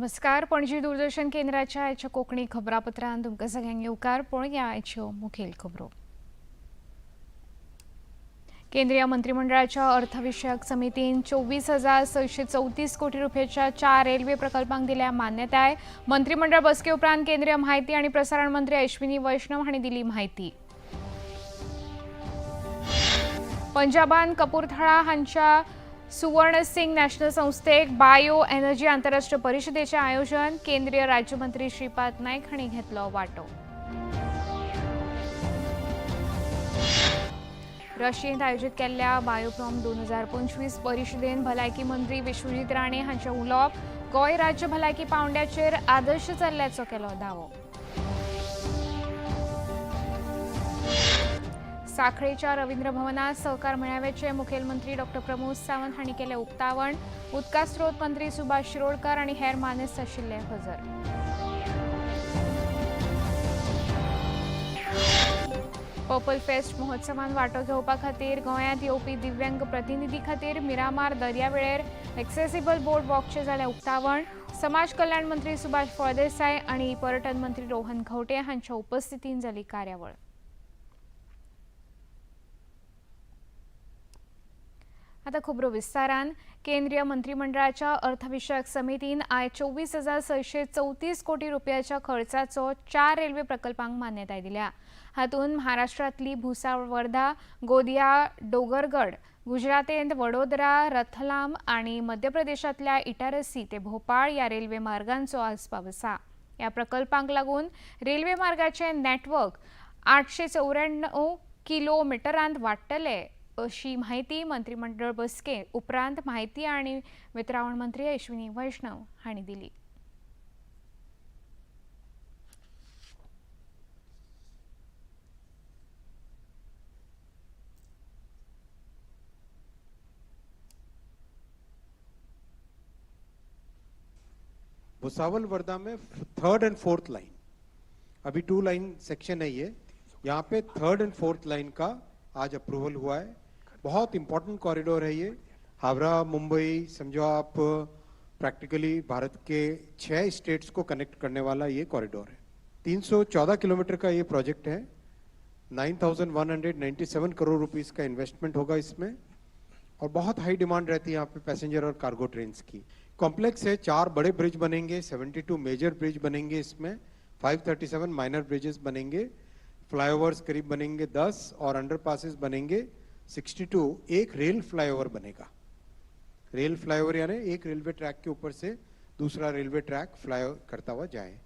नमस्कार. पणजी दूरदर्शन केंद्राच्या आयच्या कोंकणी खबरापत्रांत तुमकां सगळ्यांक येवकार. पळोवया आयच्यो मुखेल खबरो. केंद्रीय मंत्रिमंडळाच्या अर्थविषयक समितीन 24,634 कोटी रुपयाच्या 4 रेल्वे प्रकल्पांक दिल्या मान्यताय. मंत्रिमंडळ बसके उपरांत केंद्रीय माहिती आणि प्रसारण मंत्री अश्विनी वैष्णव हांणी दिली माहिती. पंजाबान कपूरथळा हांच्या सुवर्ण सिंग नॅशनल संस्थेक बायो एनर्जी आंतरराष्ट्रीय परिषदेचे आयोजन. केंद्रीय राज्यमंत्री श्रीपाद नाईक हांणी घेतलो वांटो. रशियेंत आयोजीत केल्ल्या बायोप्रॉम 2025 परिशदेंत भलायकी मंत्री विश्वजीत राणे हांचें उलोवप. गोंय राज्य भलायकी पांवड्याचेर आदर्श चल्ल्याचो केलो दावो. सांखळेच्या रवींद्र भवनात सहकार मेळाव्याचे मुखेलमंत्री डॉ. प्रमोद सावंत हांणी केले उक्तावण. उदका स्रोत मंत्री सुभाष शिरोडकर आनी हेर मानेस्त आशिल्ले हजर. पर्पल फेस्ट महोत्सवात वांटो घेवपा खातीर गोंयांत येवपी दिव्यांग प्रतिनिधी खातीर मिरामार दर्यावेळेर एक्सेसिबल बोर्ड वॉकचे जालें उक्तावण. समाज कल्याण मंत्री सुभाष फळदेसाय आनी पर्यटन मंत्री रोहन खंवटे हांच्या उपस्थितीत जाली कार्यावळ. आता खबरो विस्तारान. केंद्रीय मंत्रिमंडळाच्या अर्थविषयक समितीन आयज 24,634 कोटी रुपयाच्या खर्चाचो 4 रेल्वे प्रकल्पांक मान्यताय दिल्या. हातूंत महाराष्ट्रांतली भुसावळ वर्धा, गोंदिया डोंगरगड, गुजरातेंत वडोदरा रतलाम आनी मध्य प्रदेशांतल्या इटारसी ते भोपाळ ह्या रेल्वे मार्गांचो आस्पाव आसा. ह्या प्रकल्पांक लागून रेल्वे मार्गाचें नेटवर्क 894 किलोमिटरांत वाडटले अशी माहिती मंत्रिमंडळ बसके उपरांत माहिती आणि वितरावण मंत्री अश्विनी वैष्णव हांणी दिली. भुसावल वर्धा में 3rd and 4th लाइन, अभी 2 लाइन सेक्शन है ये, यहाँ पे 3rd and 4th लाइन का आज अप्रूवल हुआ है. बहुत इंपॉर्टेंट कॉरिडोर है ये. हावड़ा मुंबई समझो आप प्रैक्टिकली भारत के 6 स्टेट्स को कनेक्ट करने वाला ये कॉरिडोर है. 314 किलोमीटर का ये प्रोजेक्ट है. 9,197 करोड़ रुपीस का इन्वेस्टमेंट होगा इसमें और बहुत हाई डिमांड रहती है यहाँ पे पैसेंजर और कार्गो ट्रेन्स की. कॉम्प्लेक्स है. 4 बड़े ब्रिज बनेंगे, 72 मेजर ब्रिज बनेंगे इसमें, 537 माइनर ब्रिजेस बनेंगे, फ्लाईओवर्स करीब बनेंगे 10 और अंडरपासेस बनेंगे 62. एक रेल फ्लाईओवर बनेगा. रेल फ्लाईओवर यानी एक रेलवे ट्रैक के ऊपर से दूसरा रेलवे ट्रैक फ्लाई करता हुआ जाए,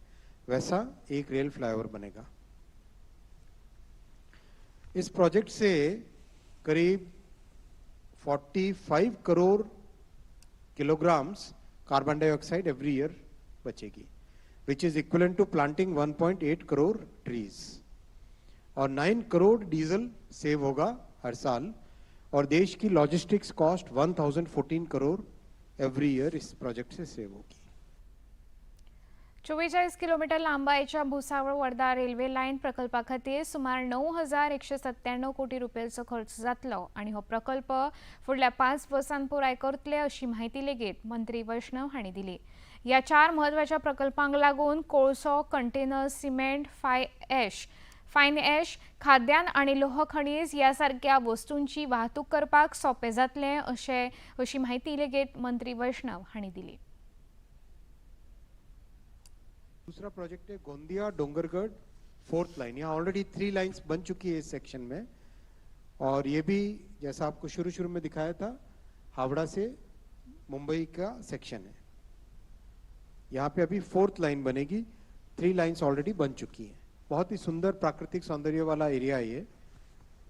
वैसा एक रेल फ्लाईओवर बनेगा. इस प्रोजेक्ट से करीब 45 crore kilograms carbon dioxide every year बचेगी, which is equivalent to planting 1.8 crore trees. और 9 करोड़ डीजल सेव होगा हर साल और देश की logistics cost 1014 crore every year इस प्रोजेक्ट से सेव होगी. 44 किलोमीटर लांबायेच्या भुसावळ वर्धा रेल्वे लायन प्रकल्पा खातीर सुमार 9,197 कोटी रुपयांचो खर्च जातलो आनी हो प्रकल्प फुडल्या 5 वर्सांत पुराय करतले अशी माहिती लेगीत मंत्री वैष्णव हांणी दिली. ह्या 4 म्हत्वाच्या प्रकल्पांक लागून कोळसो, कंटेनर, सिमेंट, फायन एश, खाद्यान्न आनी लोह खनिज ह्या सारक्या वस्तूंची वाहतूक करपाक सोपे जातले अशी माहिती लेगीत मंत्री वैष्णव हांणी दिली. दूसरा प्रोजेक्ट है गोंदिया डोंगरगढ़ 4th लाइन. यहाँ ऑलरेडी 3 लाइंस बन चुकी है इस सेक्शन में और ये भी जैसा आपको शुरू में दिखाया था हावड़ा से मुंबई का सेक्शन है. यहाँ पे अभी 4th लाइन बनेगी. 3 लाइंस ऑलरेडी बन चुकी हैं. बहुत ही सुंदर प्राकृतिक सौंदर्य वाला एरिया है ये.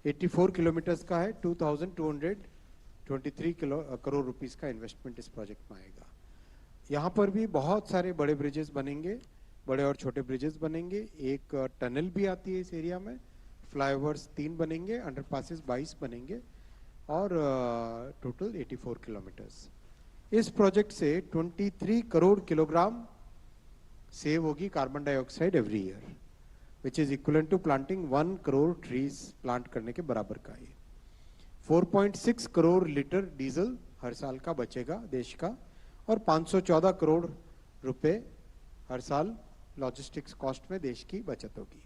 84 किलोमीटर्स का है. 2,223 करोड़ रुपीस का इन्वेस्टमेंट इस प्रोजेक्ट में आएगा. यहाँ पर भी बहुत सारे बड़े ब्रिजेस बनेंगे, बड़े और छोटे ब्रिजेस बनेंगे. एक टनल भी आती है इस एरिया में. फ्लाईओवर्स 3 बनेंगे, अंडरपासेस 22 बनेंगे और टोटल 84 किलोमीटर्स. इस प्रोजेक्ट से 23 करोड़ किलोग्राम सेव होगी carbon dioxide every year, which is equivalent to planting 1 crore trees plant करने के बराबर का. ये 4.6 करोड़ लीटर डीजल हर साल का बचेगा देश का और 514 करोड़ रुपए हर साल लॉजिस्टिक्स कॉस्ट में देश की बचत होगी.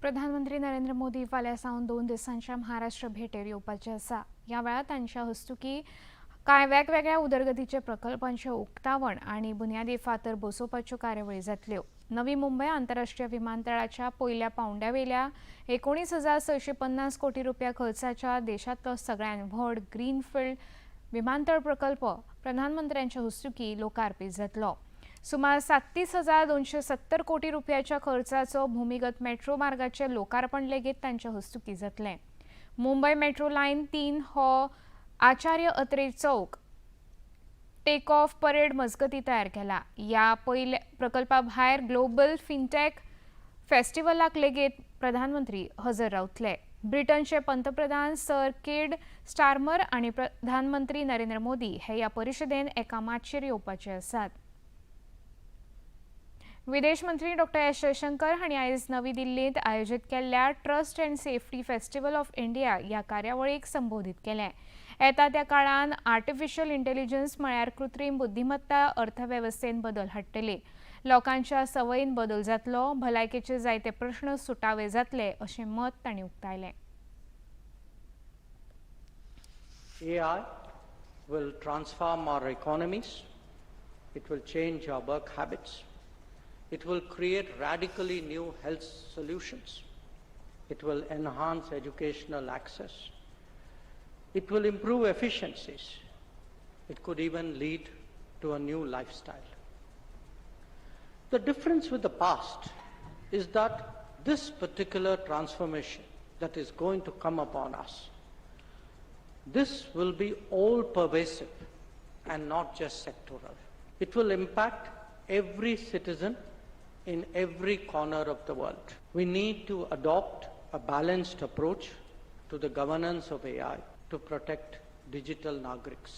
प्रधानमंत्री नरेंद्र मोदी फाल्यां सावन 2 दिसांच्या महाराष्ट्र भेटेर येवपाचे आसा. ह्या वेळार तांच्या हस्तुकी कांय वेगवेगळ्या उदरगतीचे प्रकल्पांचे उक्तावण आनी बुन्यादी फातर बसोवपाच्यो कार्यावळी जातल्यो. नवी मुंबय आंतरराष्ट्रीय विमानतळाच्या पयल्या पांवड्यावेल्या 19,650 कोटी रुपया खर्चाच्या देशांतलो सगळ्यांत व्हड ग्रीनफील्ड विमानतळ प्रकल्प प्रधानमंत्र्यांच्या हस्तुकी लोकार्पीत जातलो. सुमार 37,270 कोटी रुपयाच्या खर्चाचो भूमिगत मेट्रो मार्गाचे लोकार्पण लेगीत तांच्या हस्तुकी जातलें. मुंबय मेट्रो लायन 3 हो आचार्य अत्रे चौक टेक ऑफ परेड मजगती तयार केला. ह्या पयल्या प्रकल्पा भायर ग्लोबल फिनटेक फेस्टिवलाक लेगीत प्रधानमंत्री हजर रावतले. ब्रिटनचे पंतप्रधान सर केड स्टार्मर आनी प्रधानमंत्री नरेंद्र मोदी हे ह्या परिशदेन एका माचयेर येवपाचे आसात. विदेश मंत्री डॉ. एस जयशंकर हांणी आयज नवी दिल्लींत आयोजीत केल्ल्या trust and safety festival of India ह्या कार्यावळीक संबोधीत केलें. येता त्या काळान आर्टिफिशियल इंटेलिजन्स म्हळ्यार कृत्रीम बुद्धिमत्ता अर्थवेवस्थेन बदल हाडटली. लोकांच्या संवयीन बदल जातलो, भलायकेचे जायते प्रश्न सुटावे जातले अशें मत तांणी उक्तायलें. AI will transform our economies. It will change our work habits. It will create radically new health solutions. It will enhance educational access. It will improve efficiencies. It could even lead to a new lifestyle. The difference with the past is that this particular transformation that is going to come upon us, this will be all pervasive and not just sectoral. It will impact every citizen in every corner of the world. We need to adopt a balanced approach to the governance of AI to protect digital Nagriks.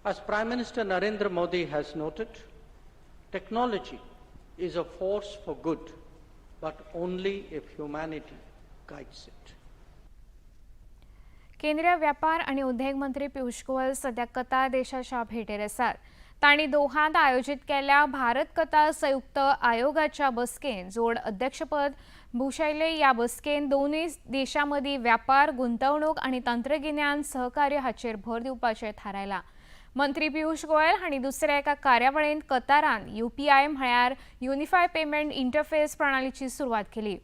As Prime Minister Narendra Modi has noted, technology is a force for good, but only if humanity guides it. केंद्रीय व्यापार आनी उद्देग मंत्री पियुष गोयल सध्या Qatar देशाच्या भेटेर आसात. तांणी दोहांत आयोजीत केल्ल्या भारत कतार संयुक्त आयोगाच्या बसकेन जोड अध्यक्षपद भूषयले. ह्या बसकेन दोनूय देशां मदीं व्यापार, गुंतवणूक आनी तंत्रगिन्यान सहकार्य हाचेर भर दिवपाचें थारायलां. मंत्री पियुष गोयल हांणी दुसऱ्या एका कार्यावळींत कतारान UPI म्हळ्यार युनिफायड पेमेंट इंटरफेस प्रणालीची सुरवात केली.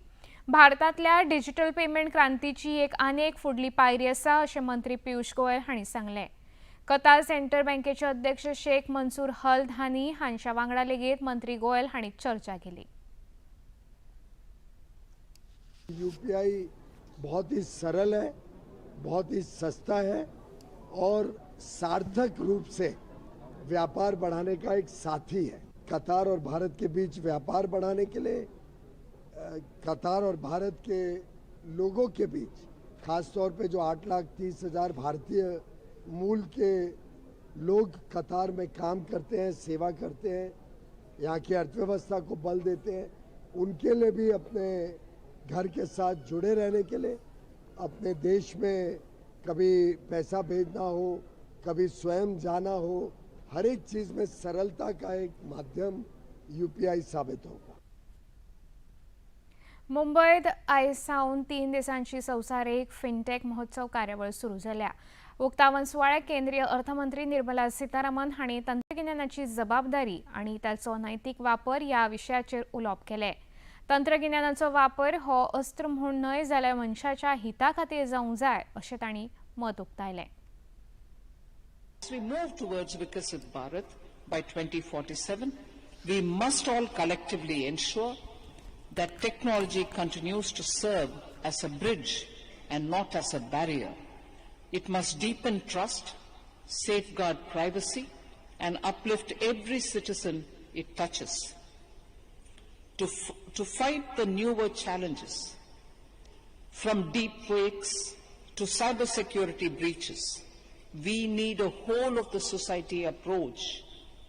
भारतांतल्या डिजिटल पेमेंट क्रांतीची आनीक फुडली पायरी आसा अशें मंत्री पियुष गोयल हांणी सांगलें. कतार सेंट्रल बँकेचे अध्यक्ष शेख मंसूर अल धानी हांच्या वांगडा लेगीत मंत्री गोयल हांणी चर्चा केली. UPI बहुत ही सरल है, बहुत ही सस्ता है और सार्थक रूप से व्यापार बढ़ाने का एक साथी है. कतार और भारत के बीच व्यापार बढ़ाने के लिए कतार और भारत के लोगों के बीच खास तौर पे जो 8,30,000 भारतीय मूल के लोग कतार में काम करते हैं, सेवा करते हैं, यहाँ की अर्थव्यवस्था को बल देते हैं, उनके लिए भी अपने घर के साथ जुड़े रहने के लिए, अपने देश में कभी पैसा भेजना हो, कभी स्वयं जाना हो, हर एक चीज में सरलता का एक माध्यम UPI साबित होगा. मुंबईत आयज सावन 3 दिसांची संवसारीक फिनटेक महोत्सव कार्यावळ सुरू जाल्या. उक्तावण सुवाळ्याक केंद्रीय अर्थमंत्री निर्मला सीतारामन हांणी तंत्रगिन्यानाची जबाबदारी आनी ताचो नैतीक वापर ह्या विशयाचेर उलोवप केलें. तंत्रगिन्यानाचो वापर हो अस्त्र म्हूण न्हय जाल्यार मनशाच्या हिता खातीर जावंक जाय अशें तांणी मत उक्तायलें. As we move towards Viksit Bharat by 2047, we must all collectively ensure that technology continues to serve as a bridge and not as a barrier. It must deepen trust, safeguard privacy, and uplift every citizen it touches. To fight the newer challenges, from deep fakes to cybersecurity breaches, we need a whole of the society approach.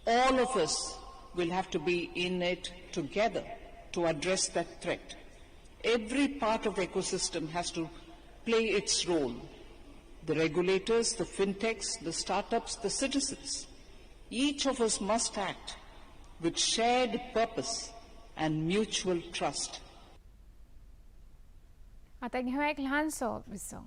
All of us will have to be in it together to address that threat. Every part of the ecosystem has to play its role. The regulators, the fintechs, the startups, the citizens. Each of us must act with shared purpose and mutual trust. आता घेऊया एक लहानसं विसव.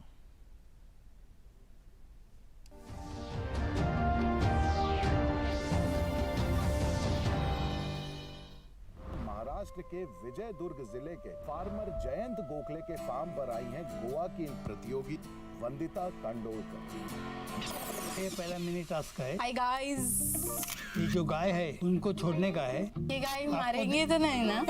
महाराष्ट्र के विजय दुर्ग जिले के farmer Jayant Gokhale के form पर आई हैं गोवा की प्रतियोगी वंदिता कांडोलकर। ये पहला मिनी टास्क है। हाय गाइस, ये जो गाय है उनको छोड़ने का है। ये गाय मारेंगे तो नहीं ना?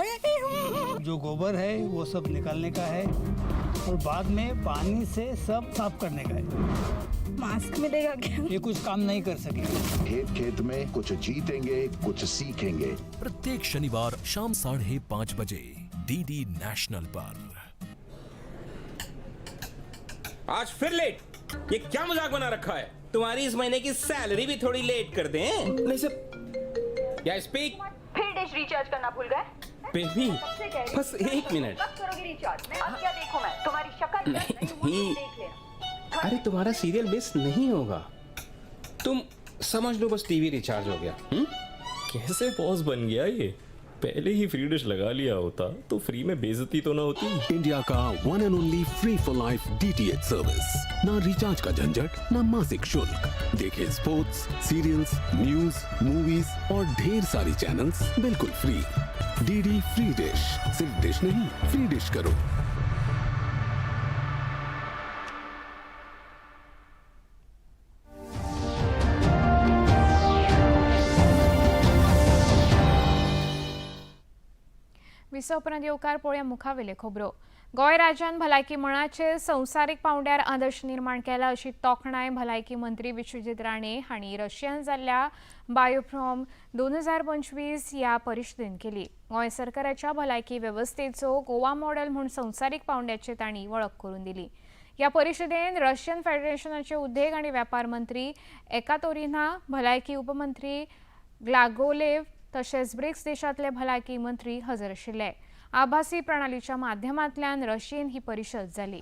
जो गोबर है वो सब निकालने का है और बाद में पानी से सब साफ करने का है। मास्क मिलेगा क्या? ये कुछ काम नहीं कर सकेंगे। खेत खेत में कुछ जीतेंगे कुछ सीखेंगे। प्रत्येक शनिवार शाम 5:30 बजे डीडी नेशनल पर। आज फिर लेट? ये क्या मजाक बना रखा है? तुम्हारी इस महीने की सैलरी भी थोड़ी लेट कर दें? नहीं सब या स्पीक। फिर डिश रिचार्ज करना भूल गए? बेबी बस 1 मिनट। कब करोगे रिचार्ज? मैं अब क्या देखूं? मैं तुम्हारी शक्ल नहीं। देख लेना। अरे तुम्हारा सीरियल मिस नहीं होगा, तुम समझ लो बस टीवी रिचार्ज हो गया। कैसे पॉज बन गया ये? पहले ही फ्री डिश लगा लिया होता तो फ्री में बेइज्जती तो ना होती। इंडिया का one end only free for life DTH service. ना रिचार्ज का झंझट, ना मासिक शुल्क। देखिए स्पोर्ट्स, सीरियल्स, न्यूज, मूवीज और ढेर सारी चैनल्स बिल्कुल फ्री। DD free dish. सिर्फ डिश नहीं, फ्री डिश करो। विसवपर्यंत येवकार पळोवया मुखावेले खबरो. गोंय राज्यान भलायकी मळाचेर संवसारीक पांवड्यार आदर्श निर्माण केला अशी तोखणाय भलायकी मंत्री विश्वजीत राणे हांणी रशियान जाल्ल्या बायोफ्रॉम 2025 ह्या परिशदेंत केली. गोंय सरकाराच्या भलायकी वेवस्थेचो गोवा मॉडेल म्हूण संवसारीक पांवड्याचेर तांणी वळख करून दिली. ह्या परिशदेंत रशियन फेडरेशनाचे उद्देग आनी वेपार मंत्री एकातोरिना, भलायकी उपमंत्री ग्लागोलेव तशेंच ब्रिक्स देशांतले भलायकी मंत्री हजर आशिल्ले. आभासी प्रणालीच्या माध्यमांतल्यान रशियेन ही परिशद जाली.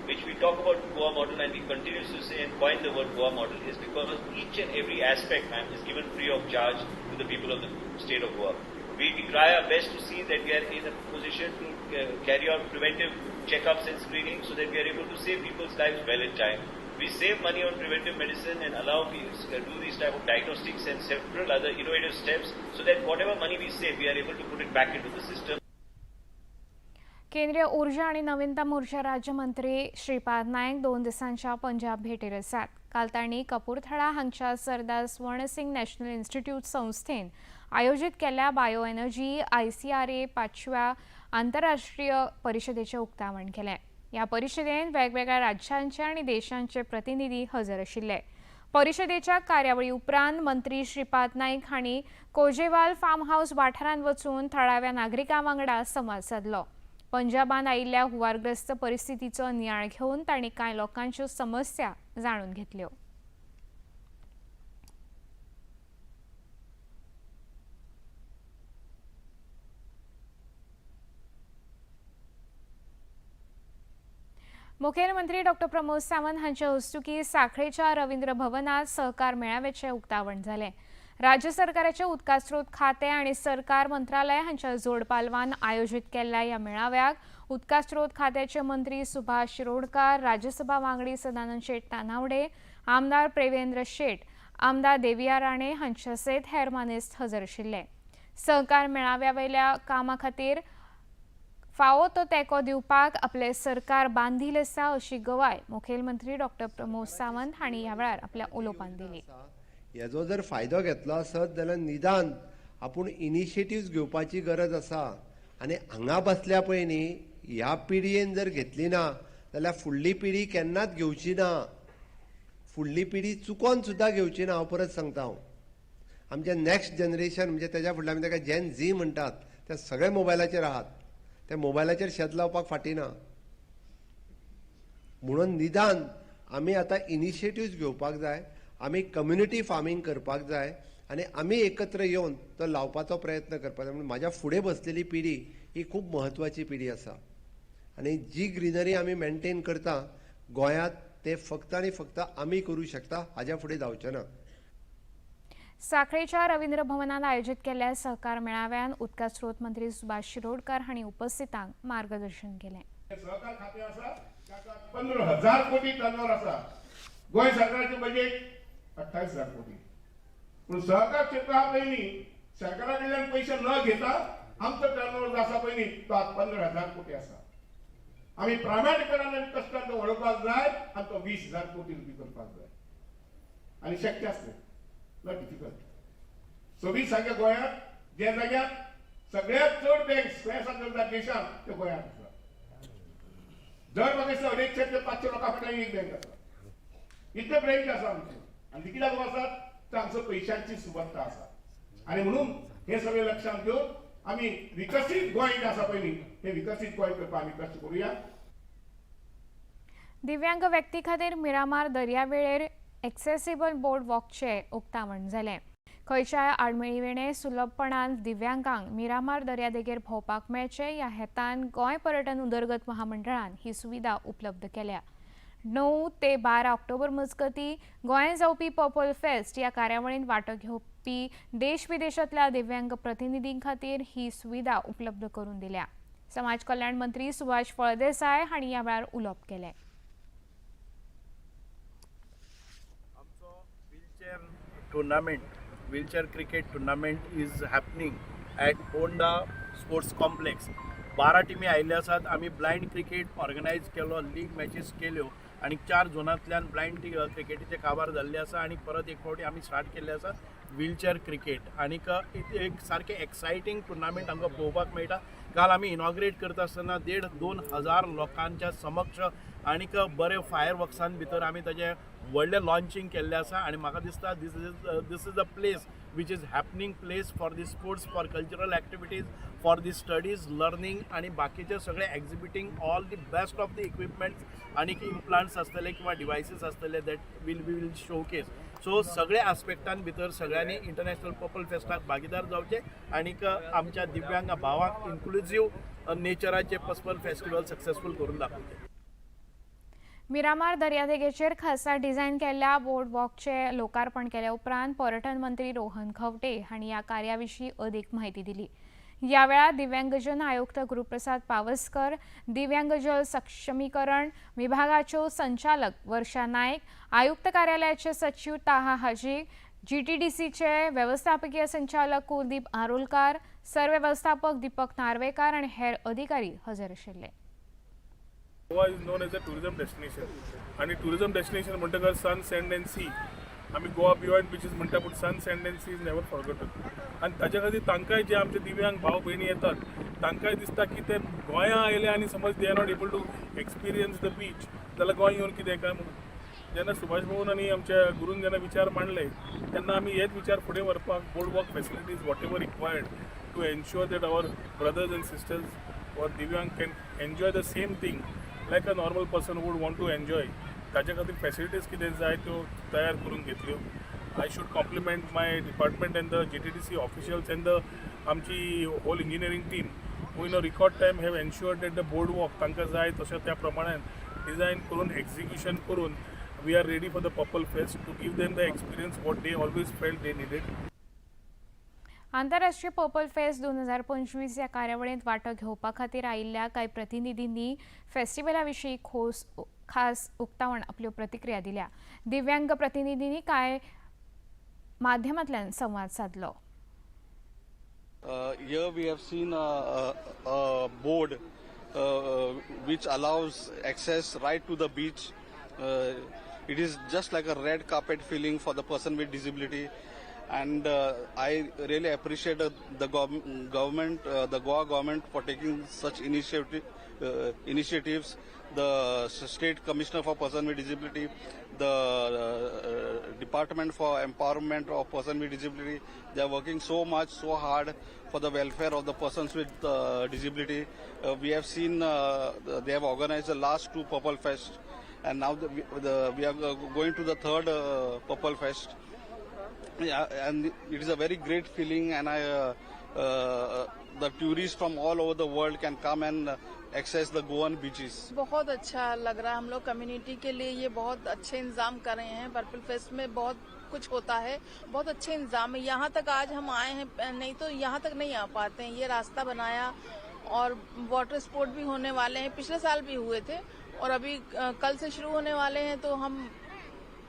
which we talk about Goa model and we continue to say and coin the word Goa model is because each and every aspect, ma'am, is given free of charge to the people of the state of Goa. We try our best to see that we are in a position to carry out preventive checkups and screening so that we are able to save people's lives well in time. We save money on preventive medicine and allow people to do these type of diagnostics and several other innovative steps so that whatever money we save, we are able to put it back into the system. केंद्रीय ऊर्जा आणि नवीनतम ऊर्जा राज्यमंत्री श्रीपाद नायक 2 दिसांच्या पंजाब भेटेर आसात. काल तांणी कपूरथळा हांगच्या सरदार स्वर्ण सिंग नॅशनल इन्स्टिट्यूट संस्थेन आयोजित केल्ल्या बायो एनर्जी ICRA 5व्या आंतरराष्ट्रीय परिशदेचें उक्तावण केलें. ह्या परिशदेंत वेगवेगळ्या राज्यांचे आनी देशांचे प्रतिनिधी हजर आशिल्ले. परिशदेच्या कार्यावळी उपरांत मंत्री श्रीपाद नायक हांणी कोजेवाल फार्म हाऊस वाठारांत वचून थळाव्या नागरिकां वांगडा संवाद साधलो. पंजाबान आयिल्ल्या हुवारग्रस्त परिस्थितीचो नियाळ घेवन तांणी कांय लोकांच्यो समस्या जाणून घेतल्यो. मुखेलमंत्री डॉ. प्रमोद सावंत हांच्या हस्तुकीं सांखळेच्या रवींद्र भवनात सहकार मेळाव्याचें उक्तावण जालें. राज्य सरकाराचे उदका स्रोत खाते आणि सरकार मंत्रालय हांच्या जोड पालवान आयोजित केल्ल्या ह्या मेळाव्याक उदका स्रोत खात्याचे मंत्री सुभाष शिरोडकार, राज्यसभा वांगडी सदानंद शेट तानावडे, आमदार प्रेवेंद्र शेट, आमदार देविया राणे हांचे सयत हेर मानेस्त हजर आशिल्ले. सहकार मेळाव्या वयल्या कामा खातीर फावो तो तेंको दिवपाक आपले सरकार बांदील आसा अशी गवाय मुखेलमंत्री डॉ. प्रमोद सावंत हांणी ह्या वेळार आपल्या उलोवपांत दिली. हेजो जर फायदो घेतलो आसत जाल्यार निदान आपूण इनिशिएटिव्स घेवपाची गरज आसा आनी हांगा बसल्या पळय न्ही ह्या पिडयेन जर घेतली ना जाल्यार फुडली पिढी केन्नाच घेवची ना. फुडली पिढी चुकोन सुद्दां घेवची ना. हांव परत सांगता, हांव आमचे नॅक्स्ट जनरेशन म्हणजे तेज्या फुडल्या आमी ताका जेन झी म्हणटात ते सगळे मोबायलाचेर आहात. ते मोबायलाचेर शेत लावपाक फाटी ना. म्हणून निदान आमी आतां इनिशिएटिव्स घेवपाक जाय. आमी कम्युनिटी फार्मिंग करपाक जाय आनी आमी एकत्र येवन तो लावपाचो प्रयत्न करपाक जाय. म्हणून म्हाज्या फुडें बसलेली पिढी ही खूब म्हत्वाची पिढी आसा आणि जी ग्रीनरी आमी मेंटेन करता गोंयांत ते फक्त आणि फक्त आमी करू शकता, हाज्या फुडें जावचें ना. साखळेच्या रवींद्र भवनात आयोजित केल्ल्या सहकार मेळाव्यात उदका स्रोत मंत्री सुभाष शिरोडकर हांणी उपस्थितांक मार्गदर्शन केलें. सहकार खातें आसा ताका 15,000 कोटी टर्नओव्हर आसा. गोंय सरकाराचें बजेट 28,000 कोटी. पूण सहकार क्षेत्रा पयलीं सरकारा कडल्यान पयशे न घेता आमचो टर्नओव्हर जो आसा पयलीं तो आज 15,000 कोटी आसा. आमी प्रामाणीकपणान आनी कश्टान तो वळोवपाक जाय आनी तो 20,000 कोटी रुपये करपाक जाय. आनी शक्य आसलें. Not difficult. 26 हांगा गोंयांत जे जाग्यार सगळ्यांत चड बँक्स खंय आसा तर देशांत ते गोंयांत आसा. जर म्हाका दिसता 100 ते 500 लोकां फाटल्यान एक बँक आसा. इतले ब्रँच आसा आमचे आनी कित्याक आसात तर आमचो पयशांची सुबत्ता आसा. आनी म्हणून हे सगळे लक्षांत घेवन आमी विकसीत गोंय जे आसा पयलीं हे विकसीत गोंय करपाक आमी कश्ट करुया. दिव्यांग व्यक्ती खातीर मिरामार दर्यावेळेर एक्सेसिबल बोर्ड वॉकचे उक्तावण जालें. खंयच्याय आडमेळी सुलभपणान दिव्यांगांक मिरामार दर्यादेगेर भोंवपाक मेळचे ह्या हेतान गोंय पर्यटन उदरगत महामंडळान ही सुविधा उपलब्ध केल्या. 9 ते 12 ऑक्टोबर मजगतीं गोंयांत जावपी पर्पल फेस्ट ह्या कार्यावळींत वांटो घेवपी देश विदेशांतल्या दिव्यांग प्रतिनिधीं खातीर ही सुविधा उपलब्ध करून दिल्या. समाज कल्याण मंत्री सुभाष फळदेसाय हांणी ह्या वेळार उलोवप केलें. wheelchair cricket tournament is happening at Honda Sports Complex. 12 टिमी आयिल्ले आसात. आमी ब्लायंड क्रिकेट ऑर्गनायज केलो, लीग मॅचीस केल्यो आनी 4 झोनांतल्यान ब्लायंड क्रिकेटीचे काबार जाल्ले आसा आनी परत एक फावटी आमी स्टार्ट केल्ले आसा व्हीलचेअर क्रिकेट. आनीक एक सारकें एक्सायटींग टुर्नामेंट आमकां पळोवपाक मेळटा. काल आमी इनॉग्रेट करता आसतना 1,500 2 हजार लोकांच्या समक्ष आनीक बरे फायर वर्क्सान भितर आमी ताजें व्हडलें लॉन्चिंग केल्लें आसा. आनी म्हाका दिसता this is a place which is happening place for the sports, for cultural activities, for the studies, learning आणि बाकीचे सगळे exhibiting all the best of the equipments आणि implants असतले किंवा devices असतले that we will showcase. So सगळे आस्पेक्टान भितर सगळ्यांनी international purple फेस्टाक भागीदार जावचे आनीक आमच्या दिव्यांग भावांक इन्क्लुझिव्ह नेचराचे पर्पल फेस्टिवल सक्सेसफूल करून दाखोवचे. मिरामार दर्यादेगेचेर खासा डिझायन केल्ल्या बोर्ड वॉकचे लोकार्पण केल्या उपरांत पर्यटन मंत्री रोहन खंवटे हांणी ह्या कार्याविशीं अदीक म्हायती दिली. ह्या वेळार दिव्यांगजन आयुक्त गुरुप्रसाद पावसकर, दिव्यांगजन सक्षमीकरण विभागाच्यो संचालक वर्षा नायक, आयुक्त कार्यालयाचे सचिव ताहा हाजी, GTDCचे व्यवस्थापकीय संचालक कुलदीप आरोलकार, सरवेवस्थापक दीपक नार्वेकार आनी हेर अधिकारी हजर आशिल्ले. Goa is non as a tourism destination आणि टुरिझम डेस्टिनेशन म्हणटकर सन सँड अँड सी आमी गोवा बियॉन्ड बीचीस म्हणटा पूण sun sand and sea is never forgotten. आनी ताच्या खातीर तांकांय जे आमचे दिव्यांग भाव भयणी येतात तांकांय दिसता की ते गोंया आयले आनी समज they are not able to experience the beach जाल्यार गोंय येवन कितें काय म्हणून. जेन्ना सुभाष भवन आनी आमच्या गुरून जेन्ना विचार मांडले तेन्ना आमी हेच विचार फुडें व्हरपाक boardwalk facilities whatever required to ensure that our brothers and sisters or divyang can enjoy the same thing like a normal person would want to enjoy. ताच्या खातीर फेसिलिटीज कितें जाय त्यो तयार करून घेतल्यो. I should compliment my department and the GTDC officials and the आमची whole engineering team who in a record time have ensured that the boardwalk तांकां जाय तशें त्या प्रमाणान डिझायन करून एक्झिक्युशन करून we are ready for the Purple Fest to give them the experience what they always felt they needed. आंतरराष्ट्रीय Purple Fest 2025 ह्या कार्यावळींत वांटो घेवपा खातीर आयिल्ल्या कांय प्रतिनिधींनी फेस्टिवला विशीं खास उक्तावण आपल्यो प्रतिक्रिया दिल्या. दिव्यांग प्रतिनिधींनी कांय माध्यमांतल्यान संवाद साधलो. Here we have seen a board which allows access right to the beach. It is just like a red carpet feeling for the person with disability. And I really appreciate the government, the Goa government for taking such initiatives. The State Commissioner for Person with Disability, the Department for Empowerment of Person with Disability, they are working so much, so hard for the welfare of the persons with disability. We have seen they have organized the last 2 Purple Fest, and now we are going to the 3rd Purple Fest. Yeah, and it is a very great feeling, and the tourists from all over the world can come and access the Goan beaches. बहुत अच्छा लग रहा है, हम लोग community के लिए ये बहुत अच्छे इंतजाम कर रहे हैं। पर्पल फेस्ट में बहुत कुछ होता है, बहुत अच्छे इंतजाम है। यहाँ तक आज हम आए हैं, नहीं तो यहाँ तक नहीं आ पाते हैं। ये रास्ता बनाया और वाटर स्पोर्ट भी होने वाले हैं, पिछले साल भी हुए थे और अभी कल से शुरू होने वाले हैं, तो हम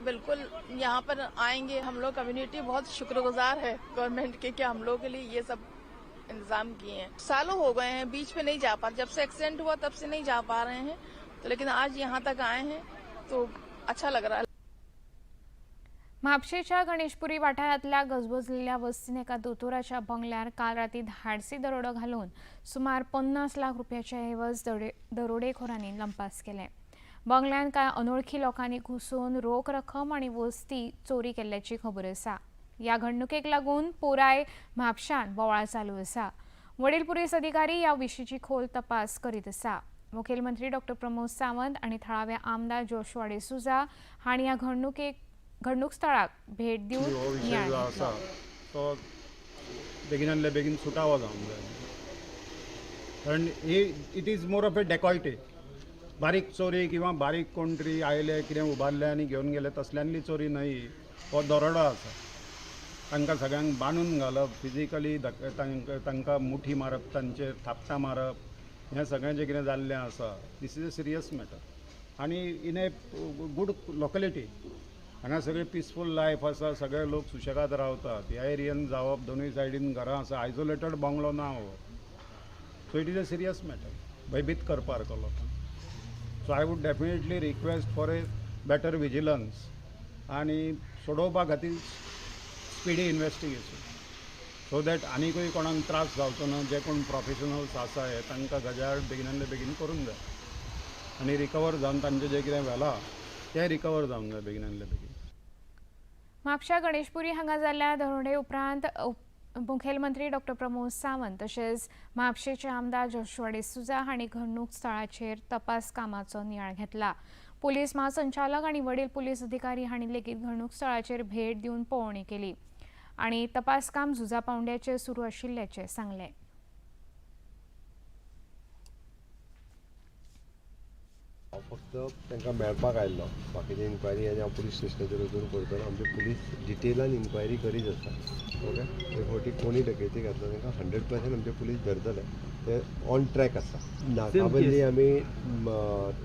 बिल्कुल यहाँ पर आएंगे। हम लोग कम्युनिटी बहुत शुक्रगुजार है गवर्नमेंट के कि हम लोग के लिए ये सब इंतजाम किए हैं। सालों हो गए हैं, बीच में नहीं जा पा, जब से एक्सीडेंट हुआ तब से नहीं जा पा रहे हैं, तो लेकिन आज यहाँ तक आए हैं तो अच्छा लग रहा है। म्हापशेच्या गणेशपुरी वाठारातल्या गजबजलेल्या वस्तीने एका दोतोराच्या बंगल्यार काल राती धाडसी दरोडो घालून सुमार 50 लाख रुपयाचे ऐवज दरोडेखोरांनी लंपास केले। बंगल्यान कांय अनोळखी लोकांनी घुसून रोख रक्कम आणि वस्ती चोरी केल्ल्याची खबर आसा। या घडणुकेक लागून पुराय म्हापशान बोवाळ चालू आसा। वडील पुलीस अधिकारी ह्या विशींची खोल तपास करीत आसा। मुखेलमंत्री डॉक्टर प्रमोद सावंत आणि थळावे आमदार जोशुआ डिसूजा हांणी ह्या घडणूक स्थळाक भेट दिवन नियाळ घेतलो। तो बेगिनातले बेगीन सुटावो जावंक जाय, कारण इट इज मोर ऑफ ए डेकॉयटी। बारीक चोरी किंवा बारीक कोण तरी आयले कितें उबारले आनी घेवन गेले तसल्यांतली चोरी न्हय, हो दरोडो आसा। तांकां सगळ्यांक बांदून घालप, फिजिकली तांकां मुठी मारप, तांचेर थापटां मारप, हें सगळें जें कितें जाल्लें आसा this is a serious matter. आनी इन ए गूड लोकेलिटी हांगा सगळें पिसफूल लायफ आसा, सगळे लोक सुशेगाद रावतात। ह्या एरियेन जावप, दोनूय सायडीन घरां आसा, आयसोलेटेड बंगलो ना हो, so it is a serious matter, भयभीत करपा सारको लोकांक। So I would definitely request for a better vigilance आनी सोडोवपा खातीर स्पिडी इन्वेस्टिगेशन, सो दॅट आनीकूय कोणाक त्रास जावचो ना। जे कोण प्रोफेशनल्स आसा हे तांकां गजाल बेगिनातले बेगीन करूंक जाय आनी रिकवर जावन तांचें जें कितें व्हेलां तें रिकवर जावंक जाय बेगिनातले बेगीन। म्हापशा गणेशपुरी हांगा जाल्ल्या दरोडे उपरांत मुखेलमंत्री डॉक्टर प्रमोद सावंत तशेंच म्हापशेचे आमदार जोशुआ डिसूजा हांणी घडणूक स्थळाचेर तपास कामाचो नियाळ घेतला। पुलीस महासंचालक आणि वडील पुलीस अधिकारी हांणी लेगीत घडणूक स्थळाचेर भेट दिवन पळोवणी केली आणि तपास काम झुजा पावंड्याचेर सुरू आशिल्ल्याचें सांगलें। फक्त तांकां मेळपाक आयल्लो, बाकीची इन्क्वायरी आनी हांव पुलीस स्टेशनाचेर वचून करतलो। आमचे पुलीस डिटेलान इन्क्वायरी करीत आसा। ओके, ते फावटी कोणी डकैती घातलो तांकां 100% आमचे पुलीस धरतले, ते ऑन ट्रॅक आसा। नाकाबंदी आमी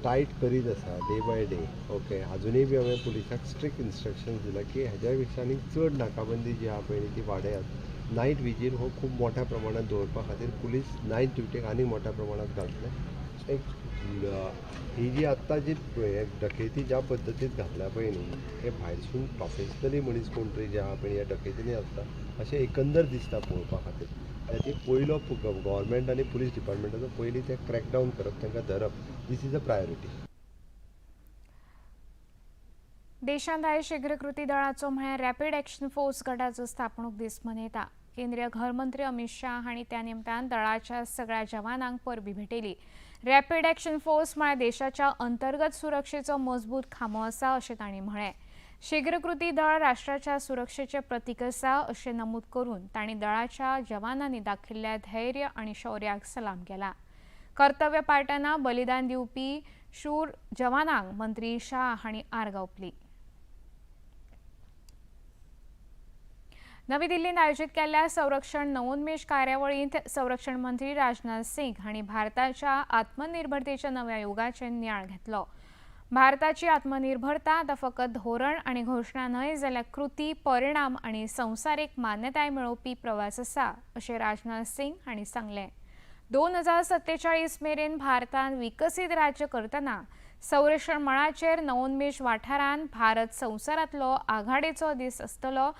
टायट करीत आसा डे बाय डे। ओके, अजुनूय बी हांवें पुलिसाक स्ट्रिक्ट इन्स्ट्रक्शन्स दिला की हेज्या पेक्षा आनी चड नाकाबंदी जी आहा पळय ती वाडयात। नायट विजील हो खूब मोठ्या प्रमाणात दवरपा खातीर पुलीस नायट ड्युटीक आनी मोठ्या प्रमाणात घातले। एक ही जी आत्ता जी डकैती ज्या पद्दतीन घातल्या पळय न्ही, हे भायरसून प्रोफेशनली मनीस कोण तरी जे आहा पळय ह्या डकैतींनी आसता अशें एकंदर दिसता पळोवपा खातीर। त्याची पयलो गव्हर्मेंट आनी पुलीस डिपार्टमेंटाचो पयलीं ते क्रॅकडावन करप, तांकां धरप, दीस इज अ प्रायोरिटी। देशांत आयज शीघ्र कृती दळाचो म्हळ्यार रॅपीड एक्शन फोर्स गटाचो स्थापणूक दीस मनयता। केंद्रीय गृहमंत्री अमित शाह हांणी त्या निमतान दळाच्या सगळ्या जवानांक परबी भेटयली। रॅपीड एक्शन फोर्स म्हळ्यार देशाच्या अंतर्गत सुरक्षेचो मजबूत खांबो आसा अशें तांणी म्हळें। शीघ्र कृती दळ राष्ट्राच्या सुरक्षेचें प्रतीक आसा अशें नमूद करून तांणी दळाच्या जवानांनी दाखयिल्ल्या धैर्य आनी शौर्याक सलाम केला। कर्तव्य पाळटना बलिदान दिवपी शूर जवानांक मंत्री शाह हांणी आर्गां ओंपली। नवी दिल्लीत आयोजित केल्ल्या संरक्षण नवोन्मेश कार्यावळींत संरक्षण मंत्री राजनाथ सिंग हांणी भारताच्या आत्मनिर्भरतेच्या नव्या युगाचेर नियाळ घेतलो। भारताची आत्मनिर्भरता आतां फकत धोरण आनी घोशणा न्हय जाल्यार कृती, परिणाम आनी संवसारीक मान्यताय मेळोवपी प्रवास आसा अशें राजनाथ सिंग हांणी सांगलें। 2047 मेरेन भारतान विकसीत राज्य करतना संरक्षण मळाचेर नवोन्मेश वाठारांत भारत संवसारांतलो आघाडेचो दीस आसतलो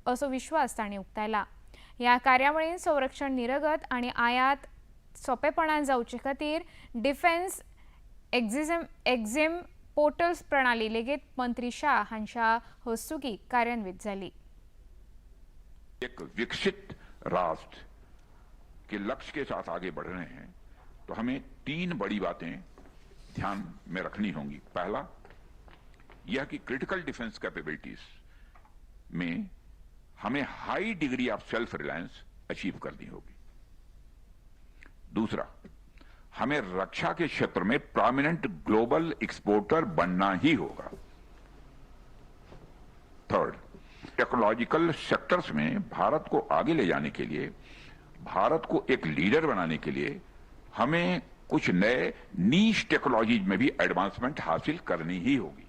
असो विश्वास तांणी उक्तायला। ह्या कार्यावळींत संरक्षण निर्गत आनी आयात सोंपेपणान जावचे खातीर डिफेन्स एक्झिम पोर्टल्स प्रणाली लेगीत मंत्री शाह हांच्या हस्तुकी कार्यान्वित जाली। एक विकसित राष्ट्र के लक्ष्य के साथ आगे बढ़ रहे हैं तो हमें 3 बड़ी बातें ध्यान में रखनी होंगी। पहला यह कि क्रिटिकल डिफेंस कैपेबिलिटीज में हमें high degree of self reliance achieve करनी होगी। दूसरा, हमें रक्षा के क्षेत्र में प्रोमिनेंट ग्लोबल एक्सपोर्टर बनना ही होगा। थर्ड, टेक्नोलॉजिकल सेक्टर्स में भारत को आगे ले जाने के लिए, भारत को एक लीडर बनाने के लिए हमें कुछ नए नीश टेक्नोलॉजीज में भी एडवांसमेंट हासिल करनी ही होगी।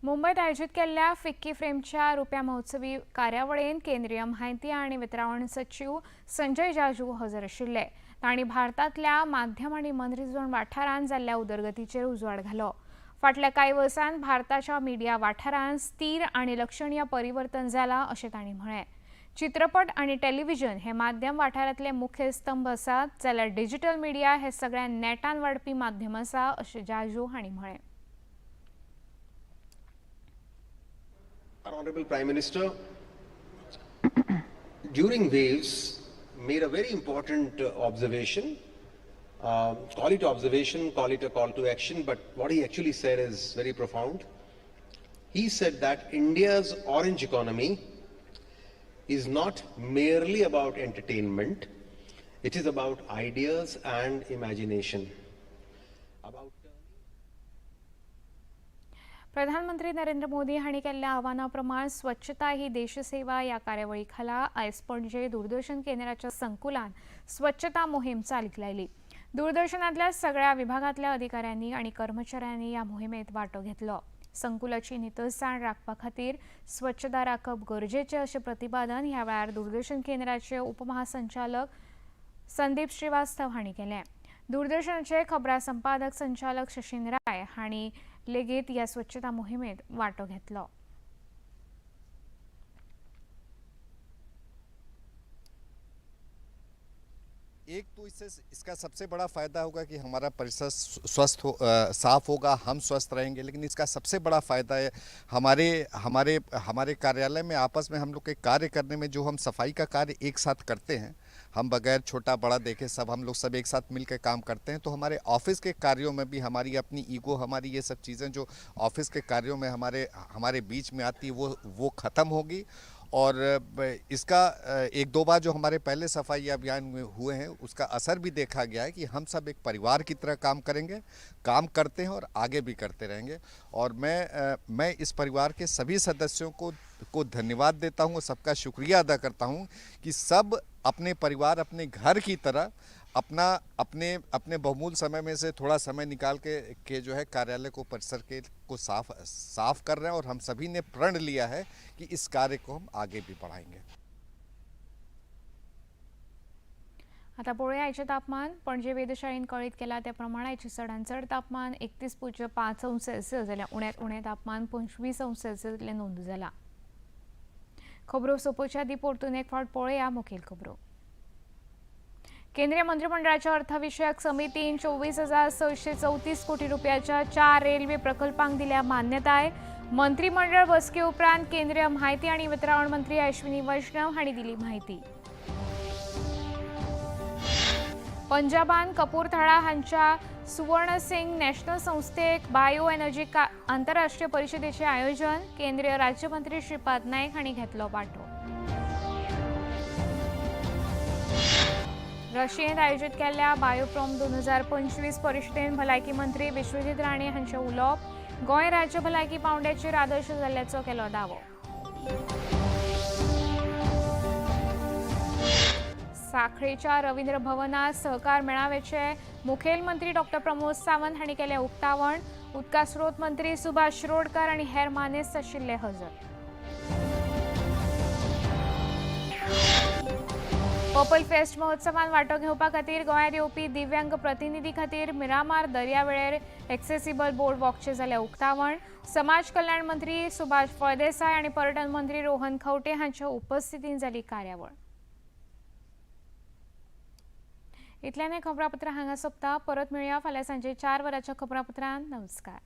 मुंबईत आयोजित केलेल्या फिक्की फ्रेमच्या रुप्या महोत्सवी कार्यावळीन केंद्रीय माहिती आणि वितरण सचिव संजय जाजू हजर आशिल्ले। तांणी भारतातल्या माध्यम आणि मनरिजवण वाठारांत जाल्ल्या उदरगतीचेर उजवाड घालो। फाटल्या कांय वर्सांत भारताच्या मिडिया वाठारांत स्थिर आणि लक्षणीय परिवर्तन जालां अशें तांणी म्हळें। चित्रपट आणि टेलिव्हिजन हे माध्यम वाठारांतले मुखेल स्तंभ आसात जाल्यार डिजिटल मिडिया हे सगळ्यात नेटान वाडपी माध्यम आसा अशें जाजू हांणी म्हळें। Honorable Prime Minister, during waves, made a very important observation. Call it observation, call it a call to action, but what he actually said is very profound. He said that India's orange economy is not merely about entertainment, it is about ideas and imagination. प्रधानमंत्री नरेंद्र मोदी हांणी केल्ल्या आव्हाना प्रमाण स्वच्छता ही देशसेवा या कार्यावळी खाला आयज पणजे दूरदर्शन केंद्राच्या संकुलान स्वच्छता मोहीम चालीक लायली। दूरदर्शनातल्या सगळ्या विभागांतल्या अधिकाऱ्यांनी आणि कर्मचाऱ्यांनी या मोहिमेत वांटो घेतलो। संकुलाची नितळसाण राखपा खातीर स्वच्छता राखप गरजेचें अशें प्रतिपादन ह्या वेळार दूरदर्शन केंद्राचे उपमहासंचालक संदीप श्रीवास्तव हांणी केलें। दूरदर्शनाचे खबरां संपादक संचालक शशीन राय हांणी लेगीत या स्वच्छता मोहिमेत वांटो घेतलो। एक तो इसका सबसे बड़ा फ़ायदा होगा कि हमारा परिसर स्वस्थ हो, साफ होगा, हम स्वस्थ रहेंगे। लेकिन इसका सबसे बड़ा फ़ायदा है हमारे कार्यालय में आपस में हम लोग के कार्य करने में, जो हम सफाई का कार्य एक साथ करते हैं, हम बगैर छोटा बड़ा देखे हम लोग सब एक साथ मिलकर काम करते हैं, तो हमारे ऑफिस के कार्यों में भी हमारी अपनी ईगो, हमारी ये सब चीज़ें जो ऑफिस के कार्यों में हमारे बीच में आती है वो ख़त्म होगी। और इसका एक दो बार जो हमारे पहले सफाई अभियान में हुए हैं उसका असर भी देखा गया है कि हम सब एक परिवार की तरह काम करेंगे, काम करते हैं और आगे भी करते रहेंगे। और मैं इस परिवार के सभी सदस्यों को धन्यवाद देता हूँ, सबका शुक्रिया अदा करता हूँ कि सब अपने परिवार, अपने घर की तरह अपने बहुमूल्य समय में से थोड़ा समय निकाल के जो है कार्यालय को, परिसर को साफ कर रहे हैं। और हम सभी ने प्रण लिया है कि इस कार्य को हम आगे भी बढ़ाएंगे। आता पळोवया आयचे तापमान। पणजे वेधशाळेन कळीत केला त्या प्रमाण आयचे चडांत चड तापमान 31.5 अंश सेल्सियस जाल्यार उण्यांत उणें तापमान 25 अंश सेल्सियस नोंद जाला। खबरो सोंपोवचे आदीं परतून एक फावट पळोवया मुखेल खबरो। केंद्रीय मंत्रिमंडळाच्या अर्थविषयक समितीन 24,634 कोटी रुपयाच्या 4 रेल्वे प्रकल्पांक दिल्या मान्यताय। मंत्रिमंडळ बसके उपरांत केंद्रीय माहिती आणि वितरण मंत्री अश्विनी वैष्णव हांणी दिली माहिती। पंजाबान कपूरथळा हांच्या सुवर्ण सिंग नॅशनल संस्थेक बायो एनर्जी आंतरराष्ट्रीय परिशदेचे आयोजन केंद्रीय राज्यमंत्री श्रीपाद नायक हांणी घेतलो वांटो। रशियेंत आयोजित केल्ल्या बायोप्रॉम 2025 परिशदेंत भलायकी मंत्री विश्वजीत राणे हांचें उलोवप। गोंय राज्य भलायकी पांवड्याचेर आदर्श जाल्ल्याचो केलो दावो। साखळेच्या रवींद्र भवनात सहकार मेळाव्याचे मुखेल मंत्री डॉ प्रमोद सावंत हांणी केलें उक्तावण। उदका स्रोत मंत्री सुभाष शिरोडकार आनी हेर मानेस्त आशिल्ले हजर। पर्पल फेस्ट महोत्सवात वांटो घेवपा खातीर गोंयांत येवपी दिव्यांग प्रतिनिधी खातीर मिरामार दर्यावेळेर एक्सेसिबल बोर्ड वॉकचे जालें उक्तावण। समाज कल्याण मंत्री सुभाष फळदेसाय आनी पर्यटन मंत्री रोहन खंवटे हांच्या उपस्थितीत जाली कार्यावळ। इतल्यान खबरापत्र हांगा सोंपता। परत मेळया फाल्यां सांजे 4 वरांच्या खबरापत्रांत। नमस्कार।